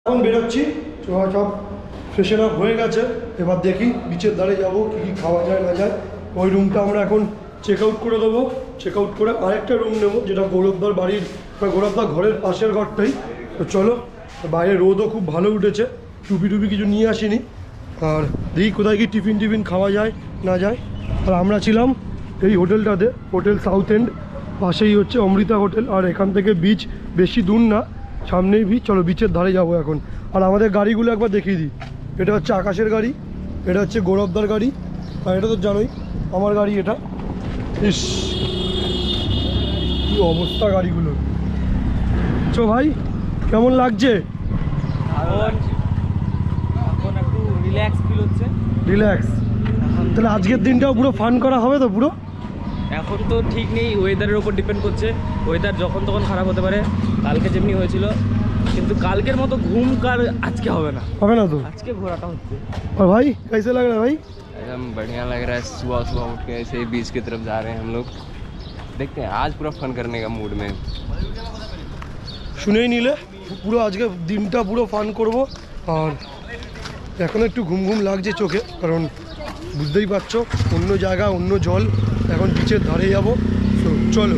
এখন বেরোচ্ছি, সব ফ্রেশন আপ হয়ে গেছে। এবার দেখি বিচের ধারে যাবো, কী কী খাওয়া যায় না যায়। ওই রুমটা আমরা এখন চেক আউট করে দেবো। চেক আউট করে আরেকটা রুম নেবো, যেটা গৌরবদার বাড়ির বা গৌরবদার ঘরের পাশের ঘরটাই। তো চলো, বাইরে রোদও খুব ভালো উঠেছে, টুপি কিছু নিয়ে আসিনি। আর দেখি কোথায় কি টিফিন খাওয়া যায় না যায়। আর আমরা ছিলাম এই হোটেলটাতে, হোটেল সাউথ এন্ড, পাশেই হচ্ছে অমৃতা হোটেল। আর এখান থেকে বিচ বেশি দূর না, সামনেই বিচ। চলো বিচের ধারে যাবো এখন। আর আমাদের গাড়িগুলো একবার দেখিয়ে দিই। এটা হচ্ছে আকাশের গাড়ি, এটা হচ্ছে গৌরবদার গাড়ি, আর এটা তো জানোই আমার গাড়ি। এটা ইস কি অবস্থা গাড়িগুলো। চো ভাই, কেমন লাগছে? এখন একটু রিল্যাক্স ফিল হচ্ছে। রিল্যাক্স? তাহলে আজকের দিনটাও পুরো ফান করা হবে তো পুরো? এখন তো ঠিক নেই, ওয়েদারের উপর ডিপেন্ড করছে। ওয়েদার যখন তখন খারাপ হতে পারে, কালকে যেমনি হয়েছিল। কিন্তু কালকের মতো ঘুম কার আজকে হবে না। হবে না তো? আজকে ঘোরাটা হচ্ছে। और भाई कैसे लग रहा है भाई? एकदम बढ़िया लग रहा है। सुबह सुबह उठ के ऐसे ही बीच की तरफ जा रहे हैं हम लोग। देखते हैं, आज पूरा फन करने का मूड में। শুনেই নিলে, পুরো আজকে দিনটা পুরো ফান করব। আর এখন একটু ঘুম লাগছে চোখে, কারণ বুঝতেই পারছো অন্য জায়গা অন্য জল। এখন বিচের ধারে যাবো, তো চলো।